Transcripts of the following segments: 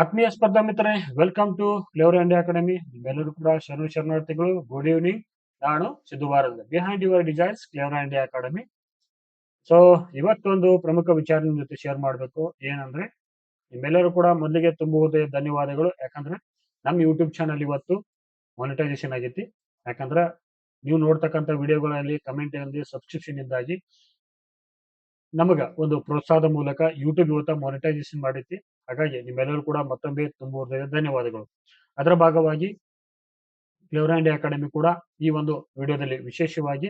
ಆತ್ಮೀಯ ಸ್ಪರ್ಧಾ ಮಿತ್ರರೇ, welcome to clever India academy. ನಿಮ್ಮೆಲ್ಲರೂ ಕೂಡ ಶರಣಾರ್ಥಿಗಳು. Good evening. ನಾನು Siddu Bharath, behind your desires clever India academy. So ಇವತ್ತೊಂದು ಪ್ರಮುಖ ವಿಚಾರ ನಿಮ್ ಜೊತೆ ಶೇರ್ ಮಾಡಬೇಕು. ಏನಂದ್ರೆ, ನಿಮ್ಮೆಲ್ಲರೂ ಕೂಡ ಮೊದಲಿಗೆ ತುಂಬುವುದೇ ಧನ್ಯವಾದಗಳು. ಯಾಕಂದ್ರೆ ನಮ್ಮ ಯೂಟ್ಯೂಬ್ ಚಾನಲ್ ಇವತ್ತು ಮಾನಿಟೈಸೇಷನ್ ಆಗೈತಿ. ಯಾಕಂದ್ರೆ ನೀವು ನೋಡ್ತಕ್ಕಂಥ ವಿಡಿಯೋಗಳಲ್ಲಿ ಕಮೆಂಟ್ ಅಲ್ಲಿ ಸಬ್ಸ್ಕ್ರಿಪ್ಷನ್ ಇಂದಾಗಿ ನಮಗ ಒಂದು ಪ್ರೋತ್ಸಾಹದ ಮೂಲಕ ಯೂಟ್ಯೂಬ್ ಇವತ್ತ ಮಾನಿಟೈಸೇಷನ್ ಮಾಡೈತಿ. ಹಾಗಾಗಿ ನಿಮ್ಮೆಲ್ಲರೂ ಕೂಡ ಮತ್ತೊಮ್ಮೆ ತುಂಬುವುದೇ ಧನ್ಯವಾದಗಳು. ಅದರ ಭಾಗವಾಗಿ ಕ್ಲೇವರ್ ಇಂಡಿಯಾ ಅಕಾಡೆಮಿ ಕೂಡ ಈ ಒಂದು ವಿಡಿಯೋದಲ್ಲಿ ವಿಶೇಷವಾಗಿ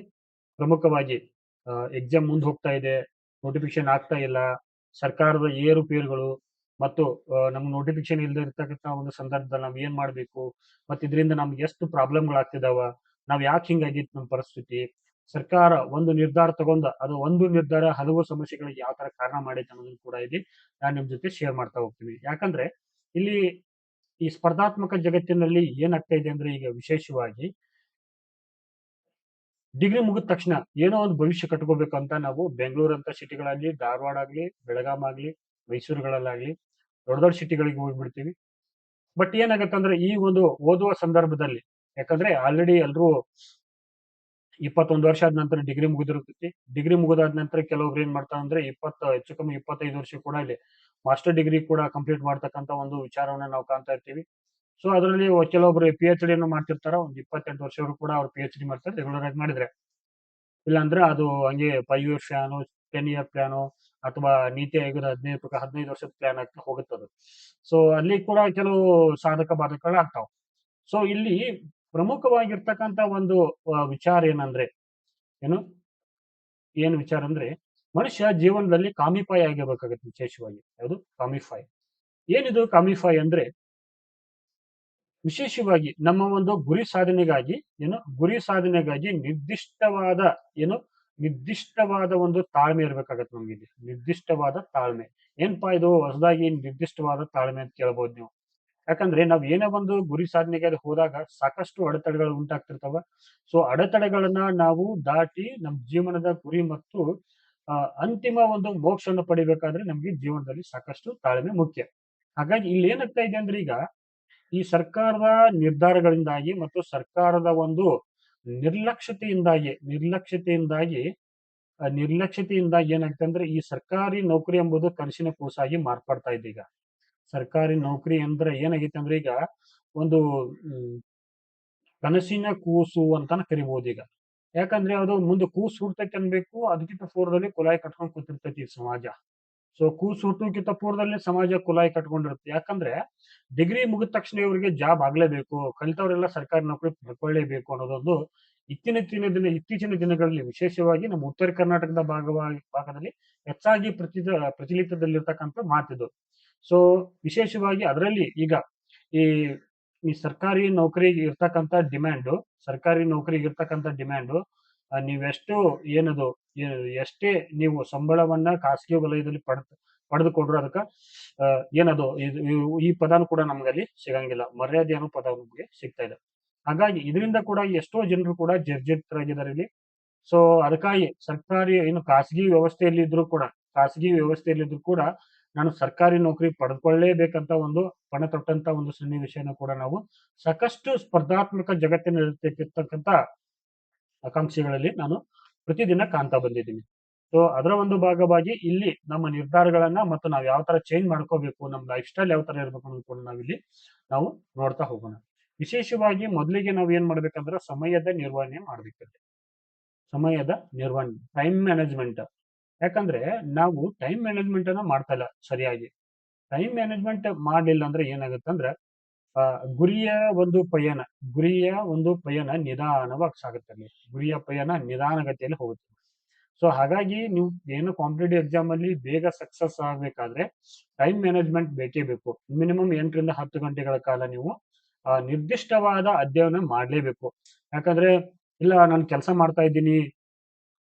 ಪ್ರಮುಖವಾಗಿ ಎಕ್ಸಾಮ್ ಮುಂದೆ ಹೋಗ್ತಾ ಇದೆ, ನೋಟಿಫಿಕೇಶನ್ ಆಗ್ತಾ ಇಲ್ಲ, ಸರ್ಕಾರದ ಏರುಪೇರುಗಳು ಮತ್ತು ನಮ್ಗೆ ನೋಟಿಫಿಕೇಶನ್ ಇಲ್ಲದೆ ಇರ್ತಕ್ಕಂಥ ಒಂದು ಸಂದರ್ಭದಲ್ಲಿ ನಾವು ಏನ್ ಮಾಡ್ಬೇಕು, ಮತ್ತೆ ಇದರಿಂದ ನಮ್ಗೆ ಎಷ್ಟು ಪ್ರಾಬ್ಲಮ್ಗಳಾಗ್ತಿದಾವ, ನಾವ್ ಯಾಕೆ ಹಿಂಗಾಗಿತ್ತು ನಮ್ಮ ಪರಿಸ್ಥಿತಿ, ಸರ್ಕಾರ ಒಂದು ನಿರ್ಧಾರ ತಗೊಂಡ ಅದು ಒಂದು ನಿರ್ಧಾರ ಹಲವು ಸಮಸ್ಯೆಗಳಿಗೆ ಯಾವ ತರ ಕಾರಣ ಮಾಡೈತೆ ಅನ್ನೋದನ್ನು ಕೂಡ ಇಲ್ಲಿ ನಾನು ನಿಮ್ ಜೊತೆ ಶೇರ್ ಮಾಡ್ತಾ ಹೋಗ್ತೀನಿ. ಯಾಕಂದ್ರೆ ಇಲ್ಲಿ ಈ ಸ್ಪರ್ಧಾತ್ಮಕ ಜಗತ್ತಿನಲ್ಲಿ ಏನಾಗ್ತಾ ಇದೆ ಅಂದ್ರೆ, ಈಗ ವಿಶೇಷವಾಗಿ ಡಿಗ್ರಿ ಮುಗಿದ ತಕ್ಷಣ ಏನೋ ಒಂದು ಭವಿಷ್ಯ ಕಟ್ಕೋಬೇಕು ಅಂತ ನಾವು ಬೆಂಗಳೂರು ಅಂತ ಸಿಟಿಗಳಲ್ಲಿ, ಧಾರವಾಡ ಆಗ್ಲಿ, ಬೆಳಗಾಂ ಆಗ್ಲಿ, ಮೈಸೂರುಗಳಲ್ಲಾಗ್ಲಿ ದೊಡ್ಡ ದೊಡ್ಡ ಸಿಟಿಗಳಿಗೆ ಹೋಗ್ಬಿಡ್ತೀವಿ. ಬಟ್ ಏನಾಗತ್ತಂದ್ರೆ ಈ ಒಂದು ಓದುವ ಸಂದರ್ಭದಲ್ಲಿ, ಯಾಕಂದ್ರೆ ಆಲ್ರೆಡಿ ಎಲ್ರು 21 ವರ್ಷ ಆದ ನಂತರ ಡಿಗ್ರಿ ಮುಗಿದಿರ್ತೈತಿ. ಡಿಗ್ರಿ ಮುಗಿದಾದ ನಂತರ ಕೆಲವೊಬ್ರು ಏನ್ ಮಾಡ್ತಾರೆ ಅಂದ್ರೆ 20 ಹೆಚ್ಚು ಕಮ್ಮಿ 25 ವರ್ಷ ಕೂಡ ಇಲ್ಲಿ ಮಾಸ್ಟರ್ ಡಿಗ್ರಿ ಕೂಡ ಕಂಪ್ಲೀಟ್ ಮಾಡ್ತಕ್ಕಂಥ ಒಂದು ವಿಚಾರವನ್ನ ನಾವು ಕಾಣ್ತಾ ಇರ್ತೀವಿ. ಸೊ ಅದರಲ್ಲಿ ಕೆಲವೊಬ್ರು PhD ಯನ್ನು ಮಾಡ್ತಿರ್ತಾರ. ಒಂದು 28 ವರ್ಷವರು ಕೂಡ ಅವ್ರು PhD ಮಾಡ್ತಾರೆ ರೆಗ್ಯುಲರ್ ಆಗಿ ಮಾಡಿದ್ರೆ. ಇಲ್ಲಾಂದ್ರೆ ಅದು ಹಂಗೆ 5 ಇಯರ್ ಪ್ಲಾನು, 10 ಇಯರ್ ಪ್ಲಾನು, ಅಥವಾ ನೀತಿ ಆಯೋಗದ 15 ವರ್ಷದ ಪ್ಲಾನ್ ಆಗ್ತಾ ಹೋಗುತ್ತದು. ಸೊ ಅಲ್ಲಿ ಕೂಡ ಕೆಲವು ಸಾಧಕ ಬಾಧಕಗಳು ಆಗ್ತಾವ. ಸೊ ಇಲ್ಲಿ ಪ್ರಮುಖವಾಗಿರ್ತಕ್ಕಂಥ ಒಂದು ವಿಚಾರ ಏನಂದ್ರೆ, ಏನು ಏನು ವಿಚಾರ ಅಂದ್ರೆ, ಮನುಷ್ಯ ಜೀವನದಲ್ಲಿ ಕಾಮಿಫೈ ಆಗಿರ್ಬೇಕಾಗತ್ತೆ. ವಿಶೇಷವಾಗಿ ಯಾವುದು ಕಾಮಿಫೈ. ಏನಿದು ಕಾಮಿಫೈ ಅಂದ್ರೆ, ವಿಶೇಷವಾಗಿ ನಮ್ಮ ಒಂದು ಗುರಿ ಸಾಧನೆಗಾಗಿ ನಿರ್ದಿಷ್ಟವಾದ ಏನು ನಿರ್ದಿಷ್ಟವಾದ ಒಂದು ತಾಳ್ಮೆ ಇರ್ಬೇಕಾಗತ್ತೆ ನಮ್ಗೆ. ಇಲ್ಲಿ ನಿರ್ದಿಷ್ಟವಾದ ತಾಳ್ಮೆ. ಏನ್ಪಾ ಇದು ಹೊಸದಾಗಿ ನಿರ್ದಿಷ್ಟವಾದ ತಾಳ್ಮೆ ಅಂತ ಕೇಳ್ಬೋದು ನೀವು. ಯಾಕಂದ್ರೆ ನಾವ್ ಏನೇ ಒಂದು ಗುರಿ ಸಾಧನೆಗೆ ಹೋದಾಗ ಸಾಕಷ್ಟು ಅಡೆತಡೆಗಳು ಉಂಟಾಗ್ತಿರ್ತಾವ. ಸೊ ಅಡೆತಡೆಗಳನ್ನ ನಾವು ದಾಟಿ ನಮ್ಮ ಜೀವನದ ಗುರಿ ಮತ್ತು ಅಂತಿಮ ಒಂದು ಮೋಕ್ಷವನ್ನು ಪಡಿಬೇಕಾದ್ರೆ ನಮ್ಗೆ ಜೀವನದಲ್ಲಿ ಸಾಕಷ್ಟು ತಾಳ್ಮೆ ಮುಖ್ಯ. ಹಾಗಾಗಿ ಇಲ್ಲಿ ಏನಾಗ್ತಾ ಇದೆ ಅಂದ್ರೆ, ಈಗ ಈ ಸರ್ಕಾರದ ನಿರ್ಧಾರಗಳಿಂದಾಗಿ ಮತ್ತು ಸರ್ಕಾರದ ಒಂದು ನಿರ್ಲಕ್ಷ್ಯತೆಯಿಂದಾಗಿ ಏನಾಗ್ತದೆ ಅಂದ್ರೆ, ಈ ಸರ್ಕಾರಿ ನೌಕರಿ ಎಂಬುದು ಕನಸಿನ ಕೂಸಾಗಿ ಮಾರ್ಪಡ್ತಾ ಇದೆ. ಈಗ ಸರ್ಕಾರಿ ನೌಕರಿ ಅಂದ್ರೆ ಏನಾಗೈತೆ ಅಂದ್ರೆ, ಈಗ ಒಂದು ಕನಸಿನ ಕೂಸು ಅಂತಾನೆ ಕರಿಬಹುದು ಈಗ. ಯಾಕಂದ್ರೆ ಅದು ಮುಂದೆ ಕೂಸು ಹುಡ್ತೈತೆ ಅನ್ಬೇಕು, ಅದಕ್ಕಿಂತ ಪೂರ್ವದಲ್ಲಿ ಕುಲಾಯಿ ಕಟ್ಕೊಂಡು ಕೂತಿರ್ತೈತಿ ಈ ಸಮಾಜ. ಸೊ ಕೂಸು ಹುಟ್ಟೋಕ್ಕಿಂತ ಪೂರ್ವದಲ್ಲಿ ಸಮಾಜ ಕುಲಾಯಿ ಕಟ್ಕೊಂಡಿರುತ್ತೆ. ಯಾಕಂದ್ರೆ ಡಿಗ್ರಿ ಮುಗಿದ ತಕ್ಷಣ ಇವರಿಗೆ ಜಾಬ್ ಆಗ್ಲೇಬೇಕು, ಕಲಿತವರೆಲ್ಲ ಸರ್ಕಾರಿ ನೌಕರಿ ಪಡ್ಕೊಳ್ಳೇಬೇಕು ಅನ್ನೋದೊಂದು ಇತ್ತೀಚಿನ ದಿನಗಳಲ್ಲಿ ವಿಶೇಷವಾಗಿ ನಮ್ಮ ಉತ್ತರ ಕರ್ನಾಟಕದ ಭಾಗದಲ್ಲಿ ಹೆಚ್ಚಾಗಿ ಪ್ರಚಲಿತದಲ್ಲಿರ್ತಕ್ಕಂಥ ಮಾತಿದು. ಸೊ ವಿಶೇಷವಾಗಿ ಅದರಲ್ಲಿ ಈಗ ಈ ಈ ಸರ್ಕಾರಿ ನೌಕರಿಗೆ ಇರ್ತಕ್ಕಂಥ ಡಿಮ್ಯಾಂಡು, ನೀವೆಷ್ಟು ಏನದು ಎಷ್ಟೇ ನೀವು ಸಂಬಳವನ್ನ ಖಾಸಗಿ ವಲಯದಲ್ಲಿ ಪಡೆದುಕೊಂಡ್ರು ಅದಕ್ಕ ಏನದು ಈ ಪದನು ಕೂಡ ನಮ್ಗಲ್ಲಿ ಸಿಗಂಗಿಲ್ಲ. ಮರ್ಯಾದೆ ಅನ್ನೋ ಪದ ನಮ್ಗೆ ಸಿಗ್ತಾ ಇದೆ. ಹಾಗಾಗಿ ಇದರಿಂದ ಕೂಡ ಎಷ್ಟೋ ಜನರು ಕೂಡ ಜರ್ಜರಿತರಾಗಿದ್ದಾರೆ ಇಲ್ಲಿ. ಸೊ ಅದಕ್ಕಾಗಿ ಸರ್ಕಾರಿ ಏನು ಖಾಸಗಿ ವ್ಯವಸ್ಥೆಯಲ್ಲಿದ್ರು ಕೂಡ ನಾನು ಸರ್ಕಾರಿ ನೌಕರಿ ಪಡೆದುಕೊಳ್ಳೇಬೇಕಂತ ಒಂದು ಪಣ ತೊಟ್ಟಂತ ಒಂದು ಸನ್ನಿವೇಶನ ಕೂಡ ನಾವು ಸಾಕಷ್ಟು ಸ್ಪರ್ಧಾತ್ಮಕ ಜಗತ್ತಿನಲ್ಲಿರ್ತಕ್ಕಂಥ ಆಕಾಂಕ್ಷೆಗಳಲ್ಲಿ ನಾನು ಪ್ರತಿದಿನ ಕಾಣ್ತಾ ಬಂದಿದ್ದೀನಿ. ಸೊ ಅದರ ಒಂದು ಭಾಗವಾಗಿ ಇಲ್ಲಿ ನಮ್ಮ ನಿರ್ಧಾರಗಳನ್ನ ಮತ್ತು ನಾವು ಯಾವ ತರ ಚೇಂಜ್ ಮಾಡ್ಕೋಬೇಕು, ನಮ್ಮ ಲೈಫ್ ಸ್ಟೈಲ್ ಯಾವ ತರ ಇರ್ಬೇಕು ಅನ್ನೋದು ಕೂಡ ನಾವು ನೋಡ್ತಾ ಹೋಗೋಣ. ವಿಶೇಷವಾಗಿ ಮೊದಲಿಗೆ ನಾವು ಏನ್ ಮಾಡ್ಬೇಕಂದ್ರೆ, ಸಮಯದ ನಿರ್ವಹಣೆ ಮಾಡ್ಬೇಕಂತೆ. ಸಮಯದ ನಿರ್ವಹಣೆ, ಟೈಮ್ ಮ್ಯಾನೇಜ್ಮೆಂಟ್. ಯಾಕಂದ್ರೆ ನಾವು ಟೈಮ್ ಮ್ಯಾನೇಜ್ಮೆಂಟ್ ಅನ್ನ ಮಾಡ್ತಾ ಇಲ್ಲ ಸರಿಯಾಗಿ. ಟೈಮ್ ಮ್ಯಾನೇಜ್ಮೆಂಟ್ ಮಾಡ್ಲಿಲ್ಲ ಅಂದ್ರೆ ಏನಾಗುತ್ತೆ ಅಂದ್ರೆ, ಗುರಿಯ ಒಂದು ಪಯಣ ನಿಧಾನವಾಗಿ ಸಾಗುತ್ತೆ. ಗುರಿಯ ಪಯಣ ನಿಧಾನಗತಿಯಲ್ಲಿ ಹೋಗುತ್ತೆ. ಸೊ ಹಾಗಾಗಿ ನೀವು ಏನು ಕಾಂಪಿಟೇಟಿವ್ ಎಕ್ಸಾಮ್ ಅಲ್ಲಿ ಬೇಗ ಸಕ್ಸಸ್ ಆಗ್ಬೇಕಾದ್ರೆ ಟೈಮ್ ಮ್ಯಾನೇಜ್ಮೆಂಟ್ ಬೇಕೇ ಬೇಕು. ಮಿನಿಮಮ್ 8 ರಿಂದ 10 ಗಂಟೆಗಳ ಕಾಲ ನೀವು ನಿರ್ದಿಷ್ಟವಾದ ಅಧ್ಯಯನ ಮಾಡ್ಲೇಬೇಕು. ಯಾಕಂದ್ರೆ ಇಲ್ಲ ನಾನು ಕೆಲಸ ಮಾಡ್ತಾ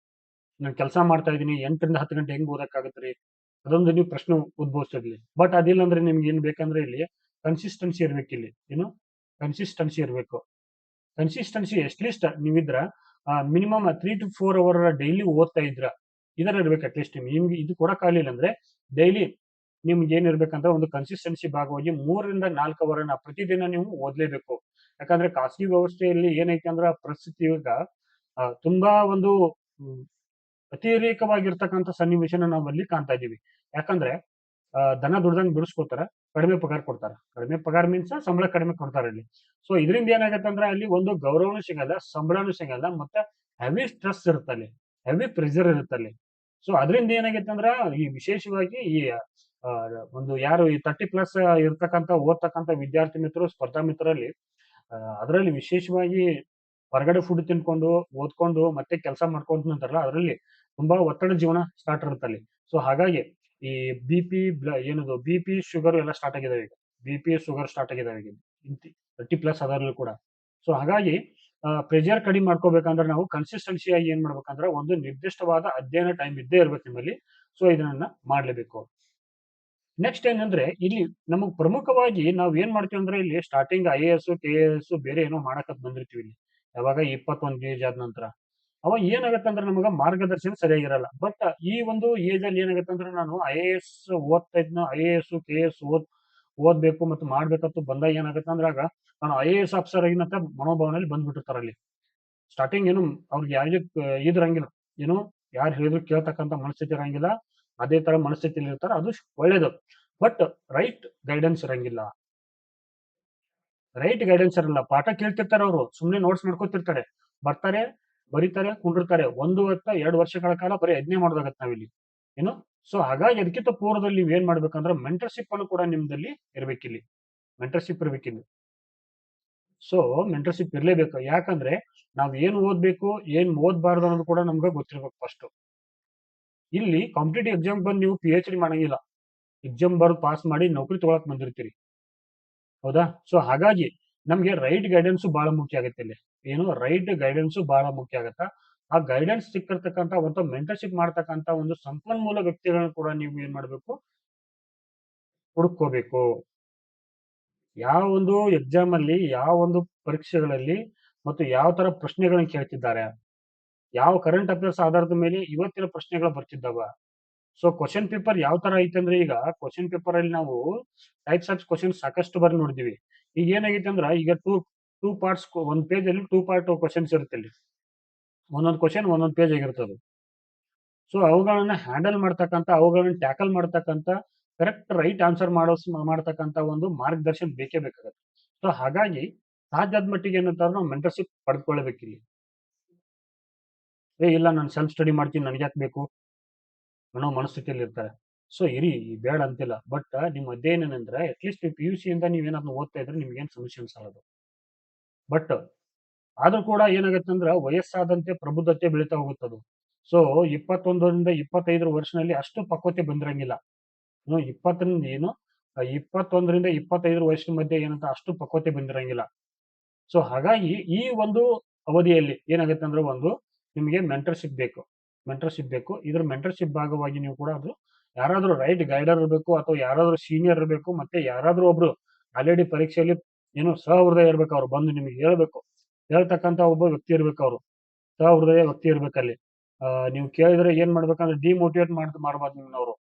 ಇದ್ದೀನಿ 8 ರಿಂದ 10 ಗಂಟೆ ಹೆಂಗ್ ಓದಕ್ಕಾಗತ್ರಿ, ಅದೊಂದು ನೀವು ಪ್ರಶ್ನೆ ಉದ್ಭವಿಸ್ತಿರ್ಲಿ. ಬಟ್ ಅದಿಲ್ಲ ಅಂದ್ರೆ ನಿಮ್ಗೆ ಏನ್ ಬೇಕಂದ್ರೆ ಇಲ್ಲಿ ಕನ್ಸಿಸ್ಟೆನ್ಸಿ ಇರ್ಬೇಕು. ಇಲ್ಲಿ ಏನು ಕನ್ಸಿಸ್ಟೆನ್ಸಿ ಇರ್ಬೇಕು. ಕನ್ಸಿಸ್ಟೆನ್ಸಿ ಅಟ್ಲೀಸ್ಟ್ ನೀವಿದ್ರ ಮಿನಿಮಮ್ 3 to 4 ಅವರ್ ಡೈಲಿ ಓದ್ತಾ ಇದರ ಇದರ ಇರ್ಬೇಕು. ಅಟ್ಲೀಸ್ಟ್ ನಿಮ್ಗೆ ಇದು ಕೊಡಕ್ಕಾಗಲಿಲ್ಲ ಅಂದ್ರೆ ಡೈಲಿ ನಿಮ್ಗೆ ಏನಿರ್ಬೇಕಂದ್ರೆ ಒಂದು ಕನ್ಸಿಸ್ಟೆನ್ಸಿ ಭಾಗವಾಗಿ 3 ರಿಂದ 4 ಅವರನ್ನ ಪ್ರತಿದಿನ ನೀವು ಓದ್ಲೇಬೇಕು. ಯಾಕಂದ್ರೆ ಖಾಸಗಿ ವ್ಯವಸ್ಥೆಯಲ್ಲಿ ಏನೈತೆ ಅಂದ್ರೆ ಪರಿಸ್ಥಿತಿ ಈಗ ತುಂಬಾ ಒಂದು ಹ್ಮ್, ಅತಿರೇಕವಾಗಿರ್ತಕ್ಕಂಥ ಸನ್ನಿವೇಶನ ನಾವು ಅಲ್ಲಿ ಕಾಣ್ತಾ ಇದೀವಿ. ಯಾಕಂದ್ರೆ ದನ ದುಡ್ದಂಗ್ ದುಡಿಸ್ಕೋತಾರ, ಕಡಿಮೆ ಪಗಾರ ಕೊಡ್ತಾರ. ಕಡಿಮೆ ಪಗಾರ ಮೀನ್ಸ್ ಸಂಬಳ ಕಡಿಮೆ ಕೊಡ್ತಾರೆ ಅಲ್ಲಿ. ಸೊ ಇದರಿಂದ ಏನಾಗತ್ತೆ ಅಂದ್ರೆ ಅಲ್ಲಿ ಒಂದು ಗೌರವನೂ ಸಿಗಲ್ಲ, ಸಂಬಳನೂ ಸಿಗಲ್ಲ, ಮತ್ತೆ ಹೆವಿ ಸ್ಟ್ರೆಸ್ ಇರುತ್ತಲ್ಲಿ, ಹೆವಿ ಪ್ರೆಷರ್ ಇರುತ್ತಲ್ಲಿ. ಸೊ ಅದರಿಂದ ಏನಾಗೈತೆ ಅಂದ್ರ ಈ ವಿಶೇಷವಾಗಿ ಈ ಆ, ಒಂದು ಯಾರು ಈ 30+ ಇರ್ತಕ್ಕಂಥ ಓದ್ತಕ್ಕಂಥ ವಿದ್ಯಾರ್ಥಿ ಮಿತ್ರರು, ಸ್ಪರ್ಧಾ ಮಿತ್ರರಲ್ಲಿ ಅದರಲ್ಲಿ ವಿಶೇಷವಾಗಿ ಹೊರಗಡೆ ಫುಡ್ ತಿನ್ಕೊಂಡು ಓದ್ಕೊಂಡು ಮತ್ತೆ ಕೆಲಸ ಮಾಡ್ಕೊಂಡು ಅಂತಾರಲ್ಲ ಅದರಲ್ಲಿ ತುಂಬಾ ಒತ್ತಡ ಜೀವನ ಸ್ಟಾರ್ಟ್ ಇರುತ್ತೆ ಅಲ್ಲಿ. ಸೊ ಹಾಗಾಗಿ ಈ ಬಿ ಪಿ ಏನದು ಬಿ ಪಿ ಶುಗರ್ ಎಲ್ಲ ಸ್ಟಾರ್ಟ್ ಆಗಿದಾವೆ ಈಗ. ಬಿ ಪಿ ಶುಗರ್ ಸ್ಟಾರ್ಟ್ ಆಗಿದಾವೆ ಈಗ 30+ ಅದರಲ್ಲೂ ಕೂಡ. ಸೊ ಹಾಗಾಗಿ ಪ್ರೆಷರ್ ಕಡಿಮೆ ಮಾಡ್ಕೋಬೇಕಂದ್ರೆ ನಾವು ಕನ್ಸಿಸ್ಟೆನ್ಸಿ ಆಗಿ ಏನ್ ಮಾಡ್ಬೇಕಂದ್ರೆ ಒಂದು ನಿರ್ದಿಷ್ಟವಾದ ಅಧ್ಯಯನ ಟೈಮ್ ಇದ್ದೇ ಇರ್ಬೇಕು ನಿಮ್ಮಲ್ಲಿ. ಸೊ ಇದನ್ನ ಮಾಡ್ಲೇಬೇಕು. ನೆಕ್ಸ್ಟ್ ಏನಂದ್ರೆ ಇಲ್ಲಿ ನಮಗ್ ಪ್ರಮುಖವಾಗಿ ನಾವ್ ಏನ್ ಮಾಡ್ತೀವಿ ಅಂದ್ರೆ ಇಲ್ಲಿ ಸ್ಟಾರ್ಟಿಂಗ್ IAS KAS ಬೇರೆ ಏನೋ ಮಾಡಕತ್ ಬಂದಿರ್ತೀವಿ ಇಲ್ಲಿ. ಯಾವಾಗ 21 ಏಜ್ ಆದ ನಂತರ ಅವಾಗ ಏನಾಗತ್ತೆ ಅಂದ್ರೆ ನಮಗ ಮಾರ್ಗದರ್ಶನ ಸರಿಯಾಗಿರಲ್ಲ. ಬಟ್ ಈ ಒಂದು ಏಜ್ ಅಲ್ಲಿ ಏನಾಗತ್ತೆ ಅಂದ್ರೆ ನಾನು IAS ಓದ್ತಾ ಇದ್ನ, IAS KAS ಓದ್ಬೇಕು ಮತ್ತು ಮಾಡ್ಬೇಕಂತ ಬಂದಾಗ ಏನಾಗತ್ತೆ ಅಂದ್ರೆ ಆಗ ನಾನು IAS ಆಫೀಸರ್ ಆಗಿನಂತ ಮನೋಭಾವನೆಯಲ್ಲಿ ಬಂದ್ಬಿಟ್ಟಿರ್ತಾರ ಅಲ್ಲಿ. ಸ್ಟಾರ್ಟಿಂಗ್ ಏನು ಅವ್ರಿಗೆ ಯಾರಿಗೂ ಇದ್ರಂಗಿಲ್ಲ, ಏನು ಯಾರು ಹೇಳಿದ್ರು ಕೇಳ್ತಕ್ಕಂಥ ಮನಸ್ಥಿತಿ ಇರಂಗಿಲ್ಲ. ಅದೇ ತರ ಮನಸ್ಥಿತಿಯಲ್ಲಿ ಇರ್ತಾರ, ಅದು ಒಳ್ಳೇದು. ಬಟ್ ರೈಟ್ ಗೈಡೆನ್ಸ್ ಇರಂಗಿಲ್ಲ. ರೈಟ್ ಗೈಡೆನ್ಸ್ ಇರಲ್ಲ. ಪಾಠ ಕೇಳ್ತಿರ್ತಾರೆ ಅವರು, ಸುಮ್ನೆ ನೋಟ್ಸ್ ಮಾಡ್ಕೊತಿರ್ತಾರೆ, ಬರ್ತಾರೆ, ಬರೀತಾರೆ, ಕುಂಡಿರ್ತಾರೆ. 1 ವರ್ಷ 2 ವರ್ಷಗಳ ಕಾಲ ಬರೀ ಯಜ್ಞೆ ಮಾಡೋದಾಗತ್ತೆ ನಾವಿಲ್ಲಿ, ಏನು. ಸೊ ಹಾಗಾಗಿ ಅದಕ್ಕಿಂತ ಪೂರ್ವದಲ್ಲಿ ನೀವ್ ಏನ್ ಮಾಡ್ಬೇಕಂದ್ರೆ ಮೆಂಟರ್ಶಿಪ್ ಅನ್ನು ಕೂಡ ನಿಮ್ದಲ್ಲಿ ಇರ್ಬೇಕಿಲ್ಲಿ. ಮೆಂಟರ್ಶಿಪ್ ಇರ್ಬೇಕಿಲ್ಲಿ. ಸೊ ಮೆಂಟರ್ಶಿಪ್ ಇರ್ಲೇಬೇಕು. ಯಾಕಂದ್ರೆ ನಾವ್ ಏನ್ ಓದ್ಬೇಕು, ಏನ್ ಓದ್ಬಾರ್ದು ಅನ್ನೋದು ಕೂಡ ನಮ್ಗೆ ಗೊತ್ತಿರ್ಬೇಕು ಫಸ್ಟ್. ಇಲ್ಲಿ ಕಾಂಪಿಟೇಟಿವ್ ಎಕ್ಸಾಮ್ ಬಂದು ನೀವು PhD ಮಾಡಂಗಿಲ್ಲ. ಎಕ್ಸಾಮ್ ಬರ್ದು ಪಾಸ್ ಮಾಡಿ ನೌಕರಿ ತಗೊಳಕ್ ಬಂದಿರ್ತೀರಿ, ಹೌದಾ. ಸೊ ಹಾಗಾಗಿ ನಮ್ಗೆ ರೈಟ್ ಗೈಡೆನ್ಸ್ ಬಹಳ ಮುಖ್ಯ ಆಗತ್ತೆ ಇಲ್ಲಿ. ಏನು ರೈಟ್ ಗೈಡೆನ್ಸ್ ಬಹಳ ಮುಖ್ಯ ಆಗತ್ತ. ಆ ಗೈಡೆನ್ಸ್ ಸಿಕ್ಕಿರ್ತಕ್ಕಂಥ ಒಂದು ಮೆಂಟರ್ಶಿಪ್ ಮಾಡ್ತಕ್ಕಂಥ ಒಂದು ಸಂಪನ್ಮೂಲ ವ್ಯಕ್ತಿಗಳನ್ನ ಕೂಡ ನೀವು ಏನ್ ಮಾಡ್ಬೇಕು, ಹುಡುಕೋಬೇಕು. ಯಾವ ಒಂದು ಎಕ್ಸಾಮ್ ಅಲ್ಲಿ, ಯಾವ ಒಂದು ಪರೀಕ್ಷೆಗಳಲ್ಲಿ ಮತ್ತು ಯಾವ ತರ ಪ್ರಶ್ನೆಗಳನ್ನ ಕೇಳ್ತಿದ್ದಾರೆ, ಯಾವ ಕರೆಂಟ್ ಅಫೇರ್ಸ್ ಆಧಾರದ ಮೇಲೆ ಇವತ್ತಿನ ಪ್ರಶ್ನೆಗಳು ಬರ್ತಿದ್ದಾವ. ಸೊ ಕ್ವಶನ್ ಪೇಪರ್ ಯಾವ ತರ ಐತೆ ಅಂದ್ರೆ ಈಗ ಕ್ವಶನ್ ಪೇಪರ್ ಅಲ್ಲಿ ನಾವು ಟೈಪ್ಸ್ ಆಫ್ ಕ್ವಶನ್ ಸಾಕಷ್ಟು ಬಾರಿ ನೋಡಿದೀವಿ. ಈಗ ಏನಾಗೈತೆ ಅಂದ್ರೆ ಈಗ ಟೂ ಪಾರ್ಟ್ಸ್, ಒಂದ್ ಪೇಜ್ ಅಲ್ಲಿ 2 ಪಾರ್ಟ್ ಕ್ವಶನ್ಸ್ ಇರುತ್ತೆ ಇಲ್ಲಿ. ಒಂದೊಂದು ಕ್ವಶನ್ ಒಂದೊಂದು ಪೇಜ್ ಆಗಿರ್ತದೆ. ಸೊ ಅವುಗಳನ್ನ ಹ್ಯಾಂಡಲ್ ಮಾಡ್ತಕ್ಕಂಥ, ಅವುಗಳನ್ನ ಟ್ಯಾಕಲ್ ಮಾಡ್ತಕ್ಕಂಥ, ಕರೆಕ್ಟ್ ರೈಟ್ ಆನ್ಸರ್ ಮಾಡ್ತಕ್ಕಂಥ ಒಂದು ಮಾರ್ಗದರ್ಶನ ಬೇಕೇ ಬೇಕಾಗತ್ತೆ. ಸೊ ಹಾಗಾಗಿ ಸಾಧ್ಯದ ಮಟ್ಟಿಗೆ ಏನಂತಾರೆ ನಾವು ಮೆಂಟರ್ಶಿಪ್ ಪಡೆದುಕೊಳ್ಳಬೇಕಿಲ್ಲಿ. ಇಲ್ಲ ನಾನು ಸೆಲ್ಫ್ ಸ್ಟಡಿ ಮಾಡ್ತೀನಿ, ನನಗೆ ಯಾಕೆ ಬೇಕು ಅನ್ನೋ ಮನಸ್ಥಿತಿಯಲ್ಲಿ ಇರ್ತಾರೆ. ಸೊ ಇರಿ, ಬೇಡ ಅಂತಿಲ್ಲ. ಬಟ್ ನಿಮ್ಮ ಅಧ್ಯಯನ ಏನಂದ್ರೆ ಅಟ್ಲೀಸ್ಟ್ PUC ಇಂದ ನೀವೇನಾದ್ರೂ ಓದ್ತಾ ಇದ್ರೆ ನಿಮ್ಗೇನು ಸಮಸ್ಯೆ ಅನ್ಸಲ್ಲ ಅದು. ಬಟ್ ಆದ್ರೂ ಕೂಡ ಏನಾಗುತ್ತೆ ಅಂದ್ರೆ ವಯಸ್ಸಾದಂತೆ ಪ್ರಬುದ್ಧತೆ ಬೆಳೀತಾ ಹೋಗುತ್ತದು. ಸೊ 21ರಿಂದ 25 ವರ್ಷದಲ್ಲಿ ಅಷ್ಟು ಪಕ್ವತೆ ಬಂದಿರಂಗಿಲ್ಲ. ಏನು 21ರಿಂದ 25 ವರ್ಷದ ಮಧ್ಯೆ ಏನಂತ ಅಷ್ಟು ಪಕ್ವತೆ ಬಂದಿರಂಗಿಲ್ಲ. ಸೊ ಹಾಗಾಗಿ ಈ ಒಂದು ಅವಧಿಯಲ್ಲಿ ಏನಾಗುತ್ತೆ ಅಂದ್ರೆ ಒಂದು ನಿಮಗೆ ಮೆಂಟರ್ಶಿಪ್ ಬೇಕು. ಮೆಂಟರ್ಶಿಪ್ ಬೇಕು. ಇದ್ರ ಮೆಂಟರ್ಶಿಪ್ ಭಾಗವಾಗಿ ನೀವು ಕೂಡ ಅದು ಯಾರಾದ್ರೂ ರೈಟ್ ಗೈಡರ್ ಇರಬೇಕು, ಅಥವಾ ಯಾರಾದ್ರೂ ಸೀನಿಯರ್ ಇರಬೇಕು, ಮತ್ತೆ ಯಾರಾದ್ರೂ ಒಬ್ರು ಆಲ್ರೆಡಿ ಪರೀಕ್ಷೆಯಲ್ಲಿ ಏನು ಸಹೃದಯ ಇರ್ಬೇಕು, ಅವ್ರು ಬಂದು ನಿಮಗೆ ಹೇಳ್ಬೇಕು, ಹೇಳ್ತಕ್ಕಂಥ ಒಬ್ಬ ವ್ಯಕ್ತಿ ಇರ್ಬೇಕು, ಅವರು ಸಹೃದಯ ವ್ಯಕ್ತಿ ಇರ್ಬೇಕಲ್ಲಿ. ನೀವು ಕೇಳಿದ್ರೆ ಏನ್ ಮಾಡ್ಬೇಕಂದ್ರೆ ಡಿಮೋಟಿವೇಟ್ ಮಾಡಬಾರ್ದು ನಿಮ್ಮನವರು.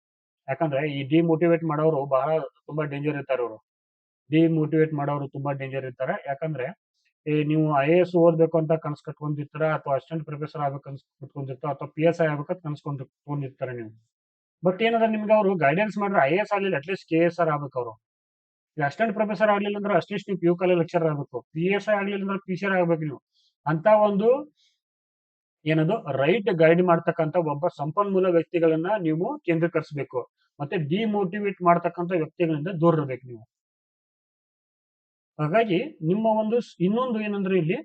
ಯಾಕಂದ್ರೆ ಈ ಡಿಮೋಟಿವೇಟ್ ಮಾಡೋರು ಬಹಳ ತುಂಬಾ ಡೇಂಜರ್ ಇರ್ತಾರೆ. ಅವರು ಡಿಮೋಟಿವೇಟ್ ಮಾಡೋರು ತುಂಬಾ ಡೇಂಜರ್ ಇರ್ತಾರೆ. ಯಾಕಂದ್ರೆ ನೀವು IAS ಓದ್ಬೇಕು ಅಂತ ಕನಸು ಕಟ್ಕೊಂಡಿರ್ತಾರ, ಅಥವಾ ಅಸಿಸ್ಟೆಂಟ್ ಪ್ರೊಫೆಸರ್ ಆಗ್ಬೇಕು ಕನಸು ಕಟ್ಕೊಂಡಿರ್ತಾರ, ಅಥವಾ PSI ಆಗ್ಬೇಕಂತ ಕನ್ಸ್ಕೊಂಡಿರ್ತಾರೆ ನೀವು. ಬಟ್ ಏನಂದ್ರೆ ನಿಮ್ಗೆ ಅವರು ಗೈಡೆನ್ಸ್ ಮಾಡಿದ್ರೆ IAS ಆಗ್ಲಿಲ್ಲ ಅಟ್ಲೀಸ್ಟ್ KSR ಆಗ್ಬೇಕು ಅವರು. ಅಸಿಸ್ಟೆಂಟ್ ಪ್ರೊಫೆಸರ್ ಆಗ್ಲಿಲ್ಲ ಅಂದ್ರೆ ಅಟ್ಲೀಸ್ಟ್ ನೀವು PU ಕಾಲೇಜ್ ಲೆಕ್ಚರ್ ಆಗ್ಬೇಕು. PSI ಆಗ್ಲಿಲ್ಲ ಅಂದ್ರೆ PCR ಆಗ್ಬೇಕು ನೀವು. ಅಂತ ಒಂದು ಏನದು ರೈಟ್ ಗೈಡ್ ಮಾಡ್ತಕ್ಕಂಥ ಒಬ್ಬ ಸಂಪನ್ಮೂಲ ವ್ಯಕ್ತಿಗಳನ್ನ ನೀವು ಕೇಂದ್ರೀಕರಿಸಬೇಕು. ಮತ್ತೆ ಡಿಮೋಟಿವೇಟ್ ಮಾಡ್ತಕ್ಕಂಥ ವ್ಯಕ್ತಿಗಳಿಂದ ದೂರ ಇರ್ಬೇಕು ನೀವು. ಹಾಗಾಗಿ ನಿಮ್ಮ ಒಂದು ಇನ್ನೊಂದು ಏನಂದ್ರೆ ಇಲ್ಲಿ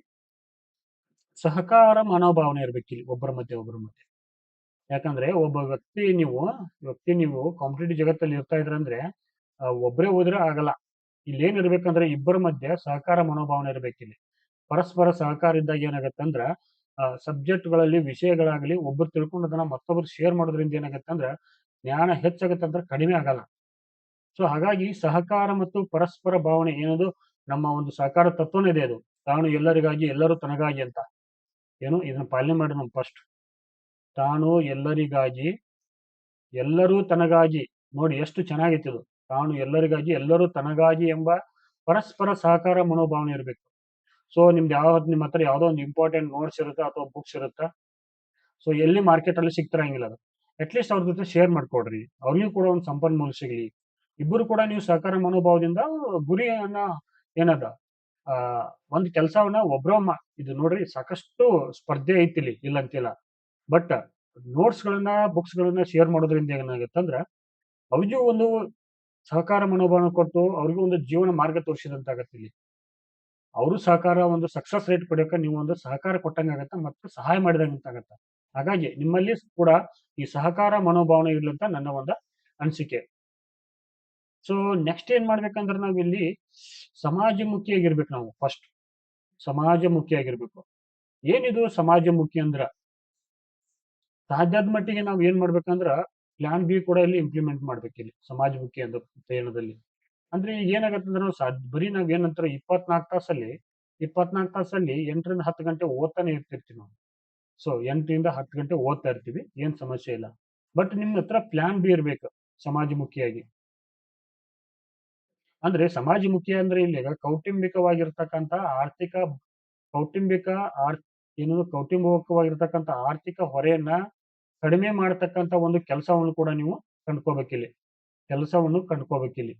ಸಹಕಾರ ಮನೋಭಾವನೆ ಇರ್ಬೇಕು ಇಲ್ಲಿ ಒಬ್ಬರ ಮಧ್ಯೆ. ಯಾಕಂದ್ರೆ ಒಬ್ಬ ವ್ಯಕ್ತಿ ನೀವು ಕಾಂಪಿಟೇಟಿವ್ ಜಗತ್ತಲ್ಲಿ ಇರ್ತಾ ಇದ್ರಂದ್ರೆ ಒಬ್ಬರೇ ಹೋದ್ರೆ ಆಗಲ್ಲ. ಇಲ್ಲಿ ಏನ್ ಇರ್ಬೇಕಂದ್ರೆ ಇಬ್ಬರ ಮಧ್ಯೆ ಸಹಕಾರ ಮನೋಭಾವನೆ ಇರ್ಬೇಕಿಲ್ಲಿ. ಪರಸ್ಪರ ಸಹಕಾರ ಇದ್ದಾಗ ಏನಾಗತ್ತೆ ಅಂದ್ರ ಸಬ್ಜೆಕ್ಟ್ಗಳಲ್ಲಿ ವಿಷಯಗಳಾಗಲಿ ಒಬ್ಬರು ತಿಳ್ಕೊಂಡದನ್ನ ಮತ್ತೊಬ್ರು ಶೇರ್ ಮಾಡೋದ್ರಿಂದ ಏನಾಗತ್ತೆ ಅಂದ್ರೆ ಜ್ಞಾನ ಹೆಚ್ಚಾಗತ್ತೆ ಅಂದ್ರೆ ಕಡಿಮೆ ಆಗಲ್ಲ. ಸೊ ಹಾಗಾಗಿ ಸಹಕಾರ ಮತ್ತು ಪರಸ್ಪರ ಭಾವನೆ ಏನದು ನಮ್ಮ ಒಂದು ಸಹಕಾರ ತತ್ವನೇ ಇದೆ. ಅದು ತಾನು ಎಲ್ಲರಿಗಾಗಿ ಎಲ್ಲರೂ ತನಗಾಗಿ ಅಂತ, ಏನು ಇದನ್ನ ಪಾಲನೆ ಮಾಡಿ ನಾವು ಫಸ್ಟ್. ತಾನು ಎಲ್ಲರಿಗಾಗಿ ಎಲ್ಲರೂ ತನಗಾಗಿ ನೋಡಿ ಎಷ್ಟು ಚೆನ್ನಾಗೈತೆ ಇದು. ತಾನು ಎಲ್ಲರಿಗಾಗಿ ಎಲ್ಲರೂ ತನಗಾಗಿ ಎಂಬ ಪರಸ್ಪರ ಸಹಕಾರ ಮನೋಭಾವನೆ ಇರಬೇಕು. ಸೊ ನಿಮ್ದು ನಿಮ್ಮ ಹತ್ರ ಯಾವುದೋ ಒಂದು ಇಂಪಾರ್ಟೆಂಟ್ ನೋಟ್ಸ್ ಇರುತ್ತೆ ಅಥವಾ ಬುಕ್ಸ್ ಇರುತ್ತೆ. ಸೊ ಎಲ್ಲಿ ಮಾರ್ಕೆಟ್ ಅಲ್ಲಿ ಸಿಗ್ತಿರಂಗಿಲ್ಲ ಅದು. ಅಟ್ಲೀಸ್ಟ್ ಅವ್ರ ಜೊತೆ ಶೇರ್ ಮಾಡ್ಕೊಡ್ರಿ, ಅವ್ರಿಗೂ ಕೂಡ ಒಂದು ಸಂಪನ್ಮೂಲ ಸಿಗಲಿ. ಇಬ್ಬರು ಕೂಡ ನೀವು ಸಹಕಾರ ಮನೋಭಾವದಿಂದ ಗುರಿಯನ್ನ ಏನದ ಆ ಒಂದು ಕೆಲಸವನ್ನ ಇದು ನೋಡ್ರಿ, ಸಾಕಷ್ಟು ಸ್ಪರ್ಧೆ ಐತಿಲಿ, ಇಲ್ಲ ಅಂತಿಲ್ಲ. ಬಟ್ ನೋಟ್ಸ್ ಗಳನ್ನ ಬುಕ್ಸ್ ಗಳನ್ನ ಶೇರ್ ಮಾಡೋದ್ರಿಂದ ಏನಾಗುತ್ತೆ ಅಂದ್ರೆ ಅವ್ರಿಗೂ ಒಂದು ಸಹಕಾರ ಮನೋಭಾವನೆ ಕೊಟ್ಟು ಅವ್ರಿಗೂ ಒಂದು ಜೀವನ ಮಾರ್ಗ ತೋರಿಸಿದಂತಾಗತ್ತೆ ಇಲ್ಲಿ. ಅವರು ಸಹಕಾರ ಒಂದು ಸಕ್ಸಸ್ ರೇಟ್ ಪಡೆಯೋಕೆ ನೀವು ಒಂದು ಸಹಕಾರ ಕೊಟ್ಟಂಗಾಗತ್ತೆ ಮತ್ತು ಸಹಾಯ ಮಾಡಿದಂತಾಗತ್ತೆ. ಹಾಗಾಗಿ ನಿಮ್ಮಲ್ಲಿ ಕೂಡ ಈ ಸಹಕಾರ ಮನೋಭಾವನೆ ಇರ್ಲಿ ಅಂತ ನನ್ನ ಒಂದು ಅನಿಸಿಕೆ. ಸೊ ನೆಕ್ಸ್ಟ್ ಏನ್ ಮಾಡ್ಬೇಕಂದ್ರೆ ನಾವಿಲ್ಲಿ ಸಮಾಜಮುಖಿಯಾಗಿರ್ಬೇಕು. ನಾವು ಫಸ್ಟ್ ಸಮಾಜಮುಖಿಯಾಗಿರ್ಬೇಕು. ಏನಿದು ಸಮಾಜಮುಖಿ ಅಂದ್ರ ಸಾಧ್ಯದ ಮಟ್ಟಿಗೆ ನಾವು ಏನ್ ಮಾಡ್ಬೇಕಂದ್ರ ಪ್ಲಾನ್ ಬಿ ಕೂಡ ಇಲ್ಲಿ ಇಂಪ್ಲಿಮೆಂಟ್ ಮಾಡ್ಬೇಕು ಇಲ್ಲಿ ಸಮಾಜಮುಖಿ ಅಂತ ಪ್ರಯಾಣದಲ್ಲಿ. ಅಂದ್ರೆ ಈಗ ಏನಾಗತ್ತೆ ಅಂದ್ರೆ ಬರೀ ನಾವ್ ಏನಂತಾರ 24 ತಾಸಲ್ಲಿ 8ರಿಂದ 10 ಗಂಟೆ ಓದ್ತಾನೆ ಇರ್ತಿರ್ತೀವಿ ನಾವು. ಸೊ 8ರಿಂದ 10 ಗಂಟೆ ಓದ್ತಾ ಇರ್ತೀವಿ, ಏನ್ ಸಮಸ್ಯೆ ಇಲ್ಲ. ಬಟ್ ನಿಮ್ ಹತ್ರ ಪ್ಲಾನ್ ಬಿ ಇರ್ಬೇಕು ಸಮಾಜಮುಖಿಯಾಗಿ. ಅಂದ್ರೆ ಸಮಾಜಮುಖಿ ಅಂದ್ರೆ ಇಲ್ಲಿ ಕೌಟುಂಬಿಕವಾಗಿರ್ತಕ್ಕಂಥ ಆರ್ಥಿಕ ಕೌಟುಂಬಿಕ ಆರ್ ಏನು ಕೌಟುಂಬಿಕವಾಗಿರ್ತಕ್ಕಂಥ ಆರ್ಥಿಕ ಹೊರೆಯನ್ನ ಕಡಿಮೆ ಮಾಡತಕ್ಕಂಥ ಒಂದು ಕೆಲಸವನ್ನು ಕೂಡ ನೀವು ಕಂಡ್ಕೋಬೇಕಿಲ್ಲಿ. ಕೆಲಸವನ್ನು ಕಂಡ್ಕೋಬೇಕಿಲ್ಲಿ.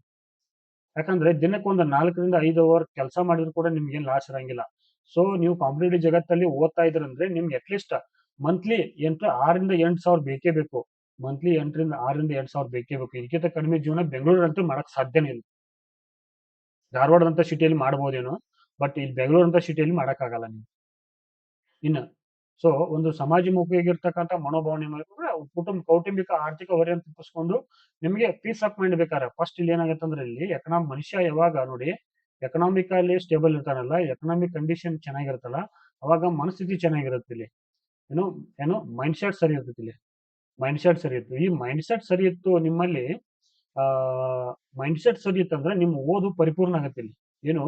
ಯಾಕಂದ್ರೆ ದಿನಕ್ಕೊಂದು 4ರಿಂದ 5 ಅವರ್ ಕೆಲಸ ಮಾಡಿದ್ರು ಕೂಡ ನಿಮ್ಗೇನ್ ಲಾಸ್ ಇರಂಗಿಲ್ಲ. ಸೊ ನೀವು ಕಾಂಪಿಟೇಟಿವ್ ಜಗತ್ತಲ್ಲಿ ಓದ್ತಾ ಇದ್ರಂದ್ರೆ ನಿಮ್ಗೆ ಅಟ್ಲೀಸ್ಟ್ ಮಂತ್ಲಿ 6ರಿಂದ 8 ಸಾವಿರ ಬೇಕೇ ಬೇಕು. ಮಂತ್ಲಿ 6ರಿಂದ 8 ಸಾವಿರ ಬೇಕೇ ಬೇಕು. ಇದಕ್ಕಿಂತ ಕಡಿಮೆ ಜೀವನ ಬೆಂಗಳೂರಂತೂ ಮಾಡಕ್ ಸಾಧ್ಯನೇ ಇಲ್ಲ. ಧಾರವಾಡದಂತ ಸಿಟಿಯಲ್ಲಿ ಮಾಡ್ಬೋದೇನೋ, ಬಟ್ ಇಲ್ಲಿ ಬೆಂಗಳೂರಂತ ಸಿಟಿಯಲ್ಲಿ ಮಾಡಕ್ಕಾಗಲ್ಲ ನೀವು. ಇನ್ನು ಸೊ ಒಂದು ಸಮಾಜಮುಖಿಯಾಗಿರ್ತಕ್ಕಂಥ ಮನೋಭಾವನೆ ಮಾಡಿದ್ರೆ ಕೌಟುಂಬಿಕ ಆರ್ಥಿಕ ಹೊರೆಯನ್ನು ತಪ್ಪಿಸ್ಕೊಂಡು ನಿಮಗೆ ಪೀಸ್ ಆಫ್ ಮೈಂಡ್ ಬೇಕಾದ್ರೆ ಫಸ್ಟ್ ಇಲ್ಲಿ ಏನಾಗುತ್ತೆ ಅಂದ್ರೆ ಇಲ್ಲಿ ಮನುಷ್ಯ ಯಾವಾಗ ನೋಡಿ ಎಕನಾಮಿಕಲಿ ಸ್ಟೇಬಲ್ ಇರ್ತಾನಲ್ಲ, ಎಕನಾಮಿಕ್ ಕಂಡೀಷನ್ ಚೆನ್ನಾಗಿರುತ್ತಲ್ಲ, ಅವಾಗ ಮನಸ್ಥಿತಿ ಚೆನ್ನಾಗಿರುತ್ತೆ ಇಲ್ಲಿ. ಏನು ಏನು ಮೈಂಡ್ ಸೆಟ್ ಸರಿ ಇರ್ತೈತಿ ಇಲ್ಲಿ. ಮೈಂಡ್ ಸೆಟ್ ಸರಿ ಇತ್ತು. ಈ ಮೈಂಡ್ ಸೆಟ್ ಸರಿ ಇತ್ತು ನಿಮ್ಮಲ್ಲಿ, ಆ ಮೈಂಡ್ ಸೆಟ್ ಸರಿ ಇತ್ತಂದ್ರೆ ನಿಮ್ಮ ಓದು ಪರಿಪೂರ್ಣ ಆಗತ್ತೆ ಇಲ್ಲಿ. ಏನು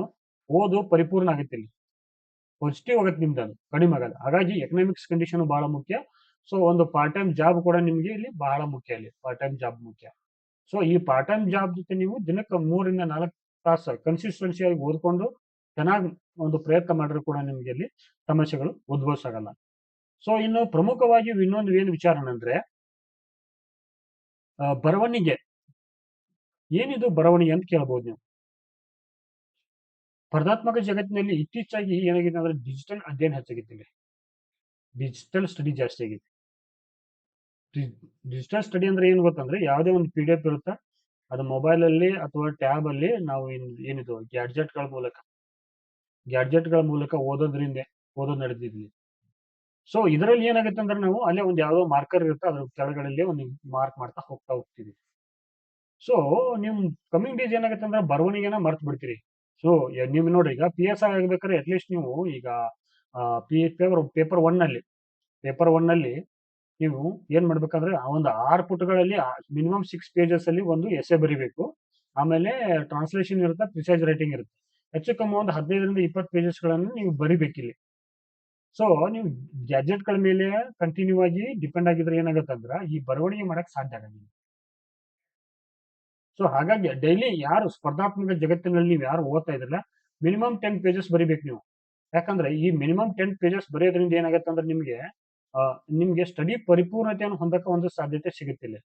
ಓದು ಪರಿಪೂರ್ಣ ಆಗತ್ತೆ ಇಲ್ಲಿ. ಪಾಸಿಟಿವ್ ಆಗುತ್ತೆ ನಿಮ್ದು, ಅದು ಕಡಿಮೆ ಆಗಲ್ಲ. ಹಾಗಾಗಿ ಎಕನಾಮಿಕ್ಸ್ ಕಂಡೀಷನ್ ಬಹಳ ಮುಖ್ಯ. ಸೊ ಒಂದು ಪಾರ್ಟ್ ಟೈಮ್ ಜಾಬ್ ಕೂಡ ನಿಮ್ಗೆ ಇಲ್ಲಿ ಬಹಳ ಮುಖ್ಯ. ಇಲ್ಲಿ ಪಾರ್ಟ್ ಟೈಮ್ ಜಾಬ್ ಮುಖ್ಯ. ಸೊ ಈ ಪಾರ್ಟ್ ಟೈಮ್ ಜಾಬ್ ಜೊತೆ ನೀವು ದಿನಕ್ಕೆ 3ರಿಂದ 4 ತಾಸು ಕನ್ಸಿಸ್ಟೆನ್ಸಿ ಆಗಿ ಓದ್ಕೊಂಡು ಚೆನ್ನಾಗಿ ಒಂದು ಪ್ರಯತ್ನ ಮಾಡಿದ್ರು ಕೂಡ ನಿಮ್ಗೆ ಇಲ್ಲಿ ಸಮಸ್ಯೆಗಳು ಉದ್ಭವಿಸಾಗಲ್ಲ. ಸೊ ಇನ್ನು ಪ್ರಮುಖವಾಗಿ ಇನ್ನೊಂದು ಏನು ವಿಚಾರ ಅಂದ್ರೆ ಬರವಣಿಗೆ. ಏನಿದು ಬರವಣಿಗೆ ಅಂತ ಕೇಳ್ಬೋದು ನೀವು. ಸ್ಪರ್ಧಾತ್ಮಕ ಜಗತ್ತಿನಲ್ಲಿ ಇತ್ತೀಚೆಗೆ ಏನಾಗಿದೆ ಅಂದ್ರೆ ಡಿಜಿಟಲ್ ಅಧ್ಯಯನ ಹೆಚ್ಚಾಗಿದೆ ಇಲ್ಲಿ. ಡಿಜಿಟಲ್ ಸ್ಟಡಿ ಜಾಸ್ತಿ ಆಗಿದೆ. ಡಿಜಿಟಲ್ ಸ್ಟಡಿ ಅಂದ್ರೆ ಏನು ಗೊತ್ತಂದ್ರೆ ಯಾವುದೇ ಒಂದು PDF ಇರುತ್ತಾ, ಅದು ಮೊಬೈಲ್ ಅಲ್ಲಿ ಅಥವಾ ಟ್ಯಾಬ್ ಅಲ್ಲಿ ನಾವು ಏನಿದು ಗ್ಯಾಡ್ಜೆಟ್ಗಳ ಮೂಲಕ ಓದೋದು ನಡೆದಿದ್ವಿ. ಸೊ ಇದರಲ್ಲಿ ಏನಾಗುತ್ತೆ ಅಂದ್ರೆ ನಾವು ಅಲ್ಲೇ ಒಂದು ಯಾವುದೋ ಮಾರ್ಕರ್ ಇರುತ್ತೆ, ಅದ್ರ ಕೆಳಗಡೆ ಒಂದು ಮಾರ್ಕ್ ಮಾಡ್ತಾ ಹೋಗ್ತೀವಿ. ಸೊ ನಿಮ್ ಕಮಿಂಗ್ ಡೇಸ್ ಏನಾಗುತ್ತೆ ಅಂದ್ರೆ ಬರವಣಿಗೆನ ಮರ್ತು ಬಿಡ್ತೀರಿ. ಸೊ ನೀವು ನೋಡ್ರಿ, ಈಗ PSI ಆಗ್ಬೇಕಾದ್ರೆ ಅಟ್ಲೀಸ್ಟ್ ನೀವು ಈಗ ಪೇಪರ್ ಒನ್ ಅಲ್ಲಿ ನೀವು ಏನ್ ಮಾಡ್ಬೇಕಂದ್ರೆ ಆ ಒಂದು 6 ಪುಟಗಳಲ್ಲಿ ಮಿನಿಮಮ್ 6 ಪೇಜಸ್ ಅಲ್ಲಿ ಒಂದು ಎಸೆ ಬರಿಬೇಕು. ಆಮೇಲೆ ಟ್ರಾನ್ಸ್ಲೇಷನ್ ಇರುತ್ತೆ, ಪ್ರಿಸೈಸ್ ರೈಟಿಂಗ್ ಇರುತ್ತೆ. ಹೆಚ್ಚು ಕಮ್ಮಿ ಒಂದು 15ರಿಂದ 20 ಪೇಜಸ್ ಗಳನ್ನು ನೀವು ಬರಿಬೇಕಿಲ್ಲಿ. ಸೊ ನೀವು ಗ್ಯಾಜೆಟ್ಗಳ ಮೇಲೆ ಕಂಟಿನ್ಯೂ ಆಗಿ ಡಿಪೆಂಡ್ ಆಗಿದ್ರೆ ಏನಾಗುತ್ತೆ ಅಂದ್ರೆ ಈ ಬರವಣಿಗೆ ಮಾಡಕ್ ಸಾಧ್ಯ ಆಗಲ್ಲ. ಸೊ ಹಾಗಾಗಿ ಡೈಲಿ ಯಾರು ಸ್ಪರ್ಧಾತ್ಮಕ ಜಗತ್ತಿನಲ್ಲಿ ನೀವು ಯಾರು ಓದ್ತಾ ಇದ್ರಲ್ಲ, ಮಿನಿಮಮ್ 10 ಪೇಜಸ್ ಬರಿಬೇಕು ನೀವು. ಯಾಕಂದ್ರೆ ಈ ಮಿನಿಮಮ್ 10 ಪೇಜಸ್ ಬರೆಯೋದ್ರಿಂದ ಏನಾಗುತ್ತೆ ಅಂದ್ರೆ ನಿಮ್ಗೆ ಸ್ಟಡಿ ಪರಿಪೂರ್ಣತೆಯನ್ನು ಹೊಂದಕ್ಕೆ ಒಂದು ಸಾಧ್ಯತೆ ಸಿಗುತ್ತೆ ಇಲ್ಲಿ.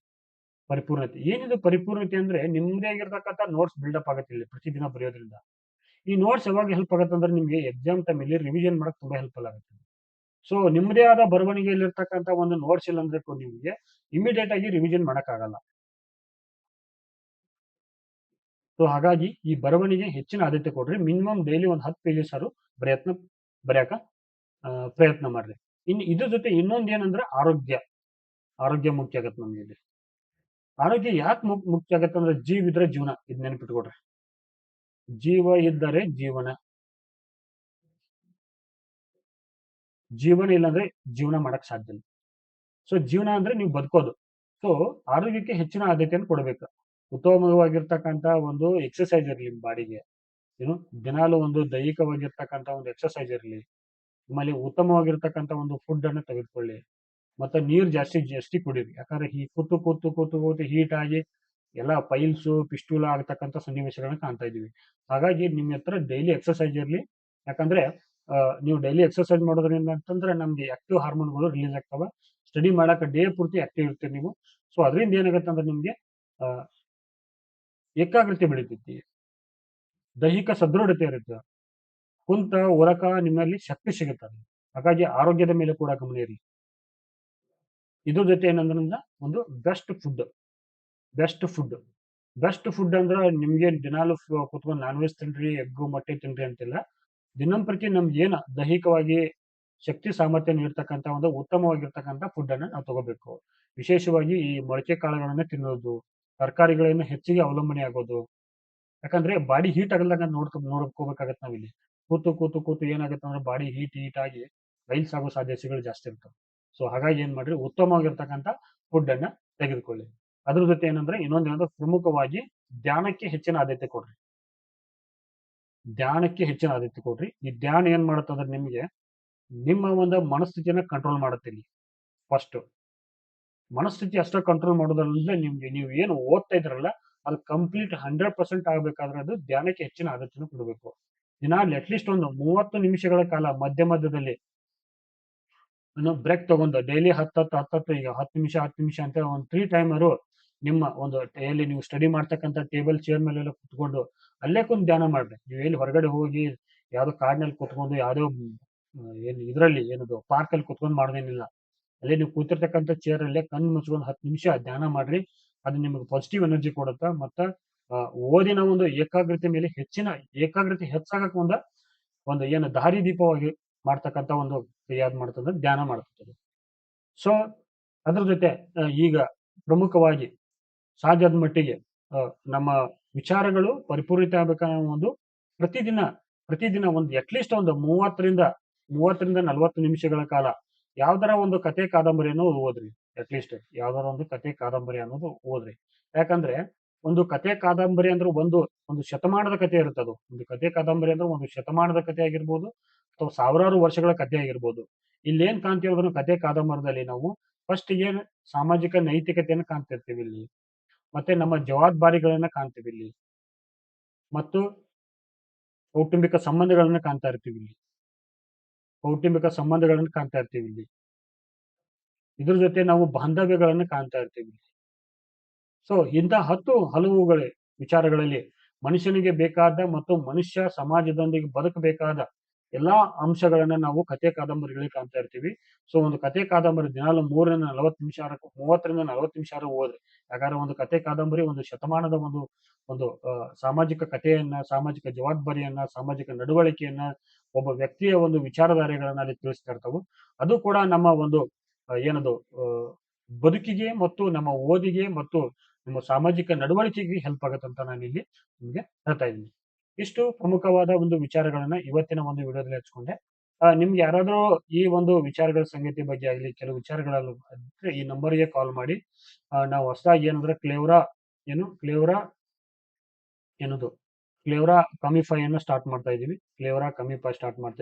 ಪರಿಪೂರ್ಣತೆ ಏನಿದು ಪರಿಪೂರ್ಣತೆ ಅಂದ್ರೆ ನಿಮ್ದೇ ಆಗಿರ್ತಕ್ಕಂಥ ನೋಟ್ಸ್ ಬಿಲ್ಡಪ್ ಆಗುತ್ತೆ ಇಲ್ಲಿ ಪ್ರತಿದಿನ ಬರೆಯೋದ್ರಿಂದ. ಈ ನೋಟ್ಸ್ ಯಾವಾಗ ಹೆಲ್ಪ್ ಆಗುತ್ತೆ ಅಂದ್ರೆ ನಿಮ್ಗೆ ಎಕ್ಸಾಮ್ ಟೈಮಲ್ಲಿ ರಿವಿಷನ್ ಮಾಡಕ್ ತುಂಬಾ ಹೆಲ್ಪ್ಫುಲ್ ಆಗುತ್ತೆ. ಸೊ ನಿಮ್ಮದೇ ಆದ ಬರವಣಿಗೆಯಲ್ಲಿರ್ತಕ್ಕಂಥ ಒಂದು ನೋಟ್ಸ್ ಇಲ್ಲ ಅಂದ್ರೆ ನಿಮ್ಗೆ ಇಮಿಡಿಯೇಟ್ ಆಗಿ ರಿವಿಷನ್ ಮಾಡಕ್ಕಾಗಲ್ಲ. ಸೊ ಹಾಗಾಗಿ ಈ ಬರವಣಿಗೆ ಹೆಚ್ಚಿನ ಆದ್ಯತೆ ಕೊಡ್ರಿ. ಮಿನಿಮಮ್ ಡೈಲಿ ಒಂದು 10 ಪೇಜಸ್ ಆದ್ರೂ ಬರೆಯಕ ಪ್ರಯತ್ನ ಮಾಡ್ರಿ. ಇನ್ನು ಇದ್ರ ಜೊತೆ ಇನ್ನೊಂದು ಏನಂದ್ರೆ ಆರೋಗ್ಯ ಮುಖ್ಯ ಆಗತ್ತೆ ನಮ್ಗೆ ಇಲ್ಲಿ. ಆರೋಗ್ಯ ಯಾಕೆ ಮುಖ್ಯ ಆಗತ್ತೆ ಅಂದ್ರೆ ಜೀವ ಇದ್ರೆ ಜೀವನ, ಇದ್ ನೆನಪಿಟ್ಕೊಡ್ರಿ. ಜೀವ ಇದ್ದರೆ ಜೀವನ, ಜೀವನ ಇಲ್ಲಾಂದ್ರೆ ಜೀವನ ಮಾಡಕ್ ಸಾಧ್ಯ ಇಲ್ಲ. ಸೊ ಜೀವನ ಅಂದ್ರೆ ನೀವು ಬದುಕೋದು. ಸೊ ಆರೋಗ್ಯಕ್ಕೆ ಹೆಚ್ಚಿನ ಆದ್ಯತೆಯನ್ನು ಕೊಡಬೇಕು. ಉತ್ತಮವಾಗಿರ್ತಕ್ಕಂಥ ಒಂದು ಎಕ್ಸರ್ಸೈಸ್ ಇರಲಿ ನಿಮ್ಮ ಬಾಡಿಗೆ. ಏನು ದಿನಾಲು ಒಂದು ದೈಹಿಕವಾಗಿರ್ತಕ್ಕಂಥ ಒಂದು ಎಕ್ಸರ್ಸೈಸ್ ಇರಲಿ. ಆಮೇಲೆ ಉತ್ತಮವಾಗಿರ್ತಕ್ಕಂಥ ಒಂದು ಫುಡ್ ಅನ್ನು ತೆಗೆದುಕೊಳ್ಳಿ. ಮತ್ತೆ ನೀರು ಜಾಸ್ತಿ ಜಾಸ್ತಿ ಕುಡೀರಿ. ಯಾಕಂದ್ರೆ ಈ ಕೂತು ಹೀಟ್ ಆಗಿ ಎಲ್ಲ ಪೈಲ್ಸು ಪಿಸ್ಟೂಲ ಆಗತಕ್ಕಂಥ ಸನ್ನಿವೇಶಗಳನ್ನ ಕಾಣ್ತಾ ಇದೀವಿ. ಹಾಗಾಗಿ ನಿಮ್ಮ ಹತ್ರ ಡೈಲಿ ಎಕ್ಸರ್ಸೈಸ್ ಇರಲಿ. ಯಾಕಂದ್ರೆ ನೀವು ಡೈಲಿ ಎಕ್ಸರ್ಸೈಸ್ ಮಾಡೋದ್ರಿಂದ ಅಂತಂದ್ರೆ ನಮ್ಗೆ ಆಕ್ಟಿವ್ ಹಾರ್ಮೋನ್ಗಳು ರಿಲೀಸ್ ಆಗ್ತವೆ. ಸ್ಟಡಿ ಮಾಡಕ್ಕೆ ಡೇ ಪೂರ್ತಿ ಆಕ್ಟಿವ್ ಇರ್ತೀರಿ ನೀವು. ಸೊ ಅದರಿಂದ ಏನಾಗುತ್ತೆ ಅಂದ್ರೆ ನಿಮ್ಗೆ ಆ, ಏಕಾಗ್ರತೆ ಬೆಳಿತೈತಿ, ದೈಹಿಕ ಸದೃಢತೆ ಇರುತ್ತೆ, ಕುಂತ ಓದಕ ನಿಮ್ಮಲ್ಲಿ ಶಕ್ತಿ ಸಿಗುತ್ತದೆ. ಹಾಗಾಗಿ ಆರೋಗ್ಯದ ಮೇಲೆ ಕೂಡ ಗಮನ ಇರಲಿ. ಇದ್ರ ಜೊತೆ ಏನಂದ್ರಿಂದ ಒಂದು best food. Best food best food ಅಂದ್ರೆ ನಿಮ್ಗೆ ದಿನಾಲು ಕುತ್ಕೊಂಡು ನಾನ್ ವೆಜ್ ತಿನ್ರಿ, ಎಗ್ಗು ಮೊಟ್ಟೆ ತಿನ್ರಿ ಅಂತಿಲ್ಲ. ದಿನಂಪ್ರತಿ ನಮ್ಗೆ ಏನ ದೈಹಿಕವಾಗಿ ಶಕ್ತಿ ಸಾಮರ್ಥ್ಯ ನೀಡ್ತಕ್ಕಂಥ ಒಂದು ಉತ್ತಮವಾಗಿರ್ತಕ್ಕಂಥ ಫುಡ್ ಅನ್ನ ನಾವು ತಗೋಬೇಕು. ವಿಶೇಷವಾಗಿ ಈ ಮೊಳಕೆ ಕಾಳುಗಳನ್ನ ತಿನ್ನೋದು, ತರಕಾರಿಗಳನ್ನ ಹೆಚ್ಚಿಗೆ ಅವಲಂಬನೆ ಆಗೋದು. ಯಾಕಂದ್ರೆ ಬಾಡಿ ಹೀಟ್ ಆಗಲ್ದಂಗ ನೋಡ್ಕೋಬೇಕಾಗತ್ತೆ ನಾವಿಲ್ಲಿ. ಕೂತು ಕೂತು ಕೂತು ಏನಾಗುತ್ತೆ ಅಂದ್ರೆ ಬಾಡಿ ಹೀಟ್ ಆಗಿ ರೈಲ್ಸ್ ಆಗೋ ಸಾಧ್ಯತೆಗಳು ಜಾಸ್ತಿ ಇರ್ತವೆ. ಸೊ ಹಾಗಾಗಿ ಏನ್ ಮಾಡ್ರಿ, ಉತ್ತಮವಾಗಿರ್ತಕ್ಕಂಥ ಫುಡ್ ಅನ್ನ ತೆಗೆದುಕೊಳ್ಳಿ. ಅದ್ರ ಜೊತೆ ಏನಂದ್ರೆ ಇನ್ನೊಂದೇನಂದ್ರೆ ಪ್ರಮುಖವಾಗಿ ಧ್ಯಾನಕ್ಕೆ ಹೆಚ್ಚಿನ ಆದ್ಯತೆ ಕೊಡ್ರಿ. ಧ್ಯಾನಕ್ಕೆ ಹೆಚ್ಚಿನ ಆದ್ಯತೆ ಕೊಡ್ರಿ. ಈ ಧ್ಯಾನ ಏನ್ ಮಾಡುತ್ತಂದ್ರೆ ನಿಮ್ಗೆ ನಿಮ್ಮ ಒಂದು ಮನಸ್ಥಿತಿಯನ್ನ ಕಂಟ್ರೋಲ್ ಮಾಡುತ್ತೆ. ಇಲ್ಲಿ ಫಸ್ಟ್ ಮನಸ್ಥಿತಿ ಅಷ್ಟೇ ಕಂಟ್ರೋಲ್ ಮಾಡೋದ್ರಲ್ಲದೆ ನಿಮ್ಗೆ ನೀವು ಏನು ಓದ್ತಾ ಇದ್ರಲ್ಲ ಅದು ಕಂಪ್ಲೀಟ್ 100% ಆಗ್ಬೇಕಾದ್ರೆ ಅದು ಧ್ಯಾನಕ್ಕೆ ಹೆಚ್ಚಿನ ಆದ್ಯತೆಯನ್ನು ಕೊಡಬೇಕು. ದಿನ ಅಟ್ಲೀಸ್ಟ್ ಒಂದು 30 ನಿಮಿಷಗಳ ಕಾಲ ಮಧ್ಯ ಮಧ್ಯದಲ್ಲಿ ಬ್ರೇಕ್ ತಗೊಂಡು ಡೈಲಿ 10 ಈಗ 10 ನಿಮಿಷ ಅಂತ ಒಂದು 3 ಟೈಮರು ನಿಮ್ಮ ಒಂದು ಎಲ್ಲಿ ನೀವು ಸ್ಟಡಿ ಮಾಡ್ತಕ್ಕಂಥ ಟೇಬಲ್ ಚೇರ್ ಮೇಲೆಲ್ಲ ಕುತ್ಕೊಂಡು ಅಲ್ಲೇ ಕುಂತು ಧ್ಯಾನ ಮಾಡ್ರಿ. ನೀವು ಎಲ್ಲಿ ಹೊರಗಡೆ ಹೋಗಿ ಯಾವ್ದೋ ಕಾಡಿನಲ್ಲಿ ಕುತ್ಕೊಂಡು ಯಾವ್ದೋ ಏನು ಇದರಲ್ಲಿ ಏನದು ಪಾರ್ಕ್ ಅಲ್ಲಿ ಕುತ್ಕೊಂಡು ಮಾಡೋದೇನಿಲ್ಲ. ಅಲ್ಲೇ ನೀವು ಕೂತಿರ್ತಕ್ಕಂಥ ಚೇರ್ ಅಲ್ಲೇ ಕಣ್ಣು ಮುಚ್ಕೊಂಡು 10 ನಿಮಿಷ ಧ್ಯಾನ ಮಾಡ್ರಿ. ಅದು ನಿಮಗೆ ಪಾಸಿಟಿವ್ ಎನರ್ಜಿ ಕೊಡುತ್ತೆ. ಮತ್ತ ಓದಿನ ಒಂದು ಏಕಾಗ್ರತೆ ಮೇಲೆ ಏಕಾಗ್ರತೆ ಹೆಚ್ಚಾಗಕ್ಕೆ ಒಂದು ಏನು ದಾರಿ ದೀಪವಾಗಿ ಮಾಡ್ತಕ್ಕಂಥ ಒಂದು ಯಾವ್ದು ಮಾಡ್ತಂದ್ರೆ ಧ್ಯಾನ ಮಾಡ್ತದೆ. ಸೊ ಅದ್ರ ಜೊತೆ ಈಗ ಪ್ರಮುಖವಾಗಿ ಸಾಧ್ಯದ ಮಟ್ಟಿಗೆ ನಮ್ಮ ವಿಚಾರಗಳು ಪರಿಪೂರಿತ ಆಗ್ಬೇಕನ್ನೋ ಒಂದು ಪ್ರತಿದಿನ ಒಂದು ಅಟ್ಲೀಸ್ಟ್ ಒಂದು 30ರಿಂದ 40 ನಿಮಿಷಗಳ ಕಾಲ ಯಾವ್ದಾರ ಒಂದು ಕತೆ ಕಾದಂಬರಿಯನ್ನು ಓದ್ರಿ. ಅಟ್ಲೀಸ್ಟ್ ಯಾವ್ದಾರ ಒಂದು ಕತೆ ಕಾದಂಬರಿ ಅನ್ನೋದು ಓದ್ರಿ. ಯಾಕಂದ್ರೆ ಒಂದು ಕತೆ ಕಾದಂಬರಿ ಅಂದ್ರೆ ಒಂದು ಶತಮಾನದ ಕತೆ ಇರುತ್ತೆ. ಅದು ಒಂದು ಕತೆ ಕಾದಂಬರಿ ಅಂದ್ರೆ ಒಂದು ಶತಮಾನದ ಕತೆ ಆಗಿರ್ಬೋದು ಅಥವಾ ಸಾವಿರಾರು ವರ್ಷಗಳ ಕತೆ ಆಗಿರ್ಬೋದು. ಇಲ್ಲೇನ್ ಕಾಣ್ತೀವಿ ಅಂದ್ರೆ ಕತೆ ಕಾದಂಬರದಲ್ಲಿ ನಾವು ಫಸ್ಟ್ ಏನ್ ಸಾಮಾಜಿಕ ನೈತಿಕತೆಯನ್ನು ಕಾಣ್ತಿರ್ತೀವಿ ಇಲ್ಲಿ. ಮತ್ತೆ ನಮ್ಮ ಜವಾಬ್ದಾರಿಗಳನ್ನ ಕಾಣ್ತೀವಿ ಇಲ್ಲಿ. ಮತ್ತು ಕೌಟುಂಬಿಕ ಸಂಬಂಧಗಳನ್ನ ಕಾಣ್ತಾ ಇರ್ತೀವಿ ಇಲ್ಲಿ. ಇದ್ರ ಜೊತೆ ನಾವು ಬಾಂಧವ್ಯಗಳನ್ನ ಕಾಣ್ತಾ ಇರ್ತೀವಿ. ಸೊ ಇಂಥ 10 ಹಲವುಗಳೇ ವಿಚಾರಗಳಲ್ಲಿ ಮನುಷ್ಯನಿಗೆ ಬೇಕಾದ ಮತ್ತು ಮನುಷ್ಯ ಸಮಾಜದೊಂದಿಗೆ ಬದುಕಬೇಕಾದ ಎಲ್ಲಾ ಅಂಶಗಳನ್ನ ನಾವು ಕತೆ ಕಾದಂಬರಿಗಳಿಗೆ ಕಾಣ್ತಾ ಇರ್ತೀವಿ. ಸೊ ಒಂದು ಕತೆ ಕಾದಂಬರಿ ದಿನಾಲು 30ರಿಂದ 40 ನಿಮಿಷ ಓದ್ರಿ. ಯಾಕಂದ್ರೆ ಒಂದು ಕತೆ ಕಾದಂಬರಿ ಒಂದು ಶತಮಾನದ ಒಂದು ಸಾಮಾಜಿಕ ಕಥೆಯನ್ನ, ಸಾಮಾಜಿಕ ಜವಾಬ್ದಾರಿಯನ್ನ, ಸಾಮಾಜಿಕ ನಡವಳಿಕೆಯನ್ನ, ಒಬ್ಬ ವ್ಯಕ್ತಿಯ ಒಂದು ವಿಚಾರಧಾರೆಗಳನ್ನ ಅಲ್ಲಿ ತಿಳಿಸ್ತಾ ಇರ್ತಾವೆ. ಅದು ಕೂಡ ನಮ್ಮ ಒಂದು ಏನದು ಬದುಕಿಗೆ ಮತ್ತು ನಮ್ಮ ಓದಿಗೆ ಮತ್ತು ನಮ್ಮ ಸಾಮಾಜಿಕ ನಡವಳಿಕೆಗೆ ಹೆಲ್ಪ್ ಆಗುತ್ತೆ ಅಂತ ನಾನು ಇಲ್ಲಿ ನಿಮ್ಗೆ ಹೇಳ್ತಾ ಇದ್ದೀನಿ. ಇಷ್ಟು ಪ್ರಮುಖವಾದ ಒಂದು ವಿಚಾರಗಳನ್ನ ಇವತ್ತಿನ ಒಂದು ವಿಡಿಯೋದಲ್ಲಿ ಹಂಚ್ಕೊಂಡೆ. ನಿಮ್ಗೆ ಯಾರಾದ್ರೂ ಈ ಒಂದು ವಿಚಾರಗಳ ಸಂಗತಿ ಬಗ್ಗೆ ಆಗಲಿ ಕೆಲವು ವಿಚಾರಗಳಲ್ಲಿ ಇದ್ರೆ ಈ ನಂಬರ್ಗೆ ಕಾಲ್ ಮಾಡಿ. ನಾವು ಹೊಸದಾಗಿ ಏನಂದ್ರೆ ಕ್ಲೇವ್ರಾ ಕಮಿಫೈ ಅನ್ನ ಸ್ಟಾರ್ಟ್ ಮಾಡ್ತಾ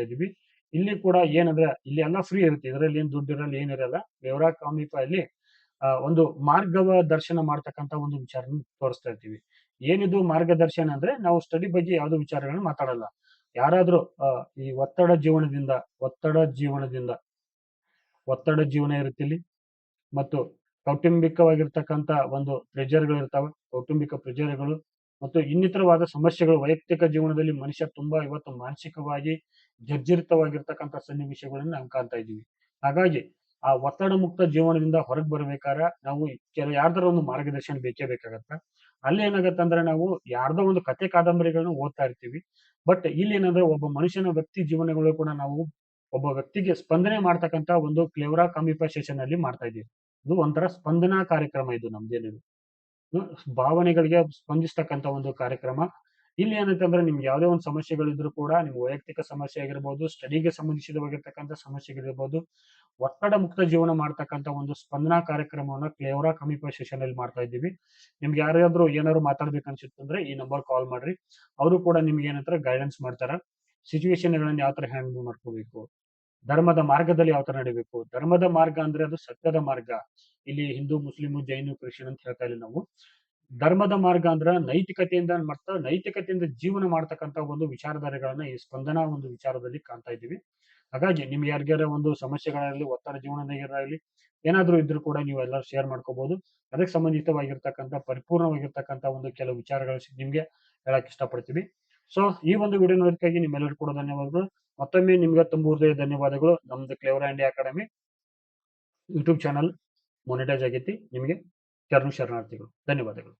ಇದೀವಿ. ಇಲ್ಲಿ ಕೂಡ ಏನಂದ್ರೆ ಇಲ್ಲಿ ಎಲ್ಲ ಫ್ರೀ ಇರುತ್ತೆ. ಇದರಲ್ಲಿ ಏನ್ ದುಡ್ಡು ಇರಲ್ಲ, ಏನಿರಲ್ಲ. ಕ್ಲೇವ್ರಾ ಕಮಿಫೈ ಅಲ್ಲಿ ಒಂದು ಮಾರ್ಗದರ್ಶನ ಮಾಡ್ತಕ್ಕಂಥ ಒಂದು ವಿಚಾರ ತೋರಿಸ್ತಾ ಇರ್ತೀವಿ. ಏನಿದು ಮಾರ್ಗದರ್ಶನ ಅಂದ್ರೆ ನಾವು ಸ್ಟಡಿ ಬಗ್ಗೆ ಯಾವ್ದು ವಿಚಾರಗಳನ್ನ ಮಾತಾಡಲ್ಲ. ಯಾರಾದ್ರೂ ಈ ಒತ್ತಡ ಜೀವನ ಇರುತ್ತೆ ಇಲ್ಲಿ. ಮತ್ತು ಕೌಟುಂಬಿಕವಾಗಿರ್ತಕ್ಕಂಥ ಒಂದು ಪ್ರೆಜರ್ಗಳು ಇರ್ತಾವೆ. ಕೌಟುಂಬಿಕ ಪ್ರೆಜರ್ಗಳು ಮತ್ತು ಇನ್ನಿತರವಾದ ಸಮಸ್ಯೆಗಳು ವೈಯಕ್ತಿಕ ಜೀವನದಲ್ಲಿ ಮನುಷ್ಯ ತುಂಬಾ ಇವತ್ತು ಮಾನಸಿಕವಾಗಿ ಜರ್ಜರಿತವಾಗಿರ್ತಕ್ಕಂಥ ಸನ್ನಿವೇಶಗಳನ್ನ ನಾವು ಕಾಣ್ತಾ ಇದ್ದೀವಿ. ಹಾಗಾಗಿ ಆ ಒತ್ತಡ ಮುಕ್ತ ಜೀವನದಿಂದ ಹೊರಗೆ ಬರ್ಬೇಕಾದ್ರೆ ನಾವು ಯಾರ್ದಾರ ಒಂದು ಮಾರ್ಗದರ್ಶನ ಬೇಕೇ ಬೇಕಾಗತ್ತ. ಅಲ್ಲಿ ಏನಾಗತ್ತೆ ಅಂದ್ರೆ ನಾವು ಯಾರ್ದೋ ಒಂದು ಕತೆ ಕಾದಂಬರಿಗಳನ್ನ ಓದ್ತಾ ಇರ್ತೀವಿ. ಬಟ್ ಇಲ್ಲಿ ಏನಂದ್ರೆ ಒಬ್ಬ ಮನುಷ್ಯನ ವ್ಯಕ್ತಿ ಜೀವನಗಳು ಕೂಡ ನಾವು ಒಬ್ಬ ವ್ಯಕ್ತಿಗೆ ಸ್ಪಂದನೆ ಮಾಡ್ತಕ್ಕಂಥ ಒಂದು ಕ್ಲೇವ್ರಾ ಕಮಿಫೈ ಸೆಷನ್ ಅಲ್ಲಿ ಮಾಡ್ತಾ ಇದ್ದೀವಿ. ಇದು ಒಂಥರ ಸ್ಪಂದನಾ ಕಾರ್ಯಕ್ರಮ. ಇದು ನಮ್ದೇನಿದು ಭಾವನೆಗಳಿಗೆ ಸ್ಪಂದಿಸ್ತಕ್ಕಂಥ ಒಂದು ಕಾರ್ಯಕ್ರಮ. ಇಲ್ಲಿ ಏನಂತಂದ್ರೆ ನಿಮ್ಗೆ ಯಾವುದೇ ಒಂದು ಸಮಸ್ಯೆಗಳಿದ್ರು ಕೂಡ ನಿಮ್ ವೈಯಕ್ತಿಕ ಸಮಸ್ಯೆ ಆಗಿರ್ಬೋದು, ಸ್ಟಡಿಗೆ ಸಂಬಂಧಿಸಿದವಾಗಿರ್ತಕ್ಕಂಥ ಸಮಸ್ಯೆಗಳಿರ್ಬೋದು, ಒತ್ತಡ ಮುಕ್ತ ಜೀವನ ಮಾಡ್ತಕ್ಕಂಥ ಒಂದು ಸ್ಪಂದನಾ ಕಾರ್ಯಕ್ರಮವನ್ನ ಕ್ಲೇವ್ರಾ ಕಮಿಫೈ ಸೆಷನ್ ಅಲ್ಲಿ ಮಾಡ್ತಾ ಇದ್ದೀವಿ. ನಿಮ್ಗೆ ಯಾರಾದ್ರೂ ಏನಾದ್ರು ಮಾತಾಡ್ಬೇಕು ಅನ್ಸುತ್ತಂದ್ರೆ ಈ ನಂಬರ್ ಕಾಲ್ ಮಾಡ್ರಿ. ಅವರು ಕೂಡ ನಿಮ್ಗೆ ಏನಂತಾರೆ ಗೈಡೆನ್ಸ್ ಮಾಡ್ತಾರ. ಸಿಚುವೇಶನ್ ಗಳನ್ನ ಯಾವ ತರ ಹ್ಯಾಂಡಲ್ ಮಾಡ್ಕೋಬೇಕು, ಧರ್ಮದ ಮಾರ್ಗದಲ್ಲಿ ಯಾವ ತರ ನಡಿಬೇಕು. ಧರ್ಮದ ಮಾರ್ಗ ಅಂದ್ರೆ ಅದು ಸತ್ಯದ ಮಾರ್ಗ. ಇಲ್ಲಿ ಹಿಂದೂ, ಮುಸ್ಲಿಂ, ಜೈನ, ಕ್ರಿಶ್ಚಿಯನ್ ಅಂತ ಹೇಳ್ತಾ ಇಲ್ಲ ನಾವು. ಧರ್ಮದ ಮಾರ್ಗ ಅಂದ್ರ ನೈತಿಕತೆಯಿಂದ ಮತ್ತು ನೈತಿಕತೆಯಿಂದ ಜೀವನ ಮಾಡ್ತಕ್ಕಂಥ ಒಂದು ವಿಚಾರಧಾರೆಗಳನ್ನ ಈ ಸ್ಪಂದನ ಒಂದು ವಿಚಾರದಲ್ಲಿ ಕಾಣ್ತಾ ಇದ್ದೀವಿ. ಹಾಗಾಗಿ ನಿಮ್ಗೆ ಯಾರಿಗಾರ ಒಂದು ಸಮಸ್ಯೆಗಳಾಗಲಿ, ಒತ್ತಡ ಜೀವನದಾಗಿರಲಿ, ಏನಾದ್ರೂ ಇದ್ರೂ ಕೂಡ ನೀವು ಎಲ್ಲರೂ ಶೇರ್ ಮಾಡ್ಕೋಬಹುದು. ಅದಕ್ಕೆ ಸಂಬಂಧಿತವಾಗಿರ್ತಕ್ಕಂಥ ಪರಿಪೂರ್ಣವಾಗಿರ್ತಕ್ಕಂಥ ಒಂದು ಕೆಲವು ವಿಚಾರಗಳು ನಿಮ್ಗೆ ಹೇಳಕ್ ಇಷ್ಟಪಡ್ತೀವಿ. ಸೊ ಈ ಒಂದು ವಿಡಿಯೋ ನೋಡೋದಕ್ಕಾಗಿ ನಿಮ್ಮೆಲ್ಲರೂ ಕೂಡ ಧನ್ಯವಾದಗಳು. ಮತ್ತೊಮ್ಮೆ ನಿಮ್ಗೆ ತುಂಬ ಹೃದಯ ಧನ್ಯವಾದಗಳು. ನಮ್ದು clever India academy YouTube channel monetise ಆಗೈತಿ. ನಿಮಗೆ ಶರಣಾರ್ಥಿಗಳು. ಧನ್ಯವಾದಗಳು.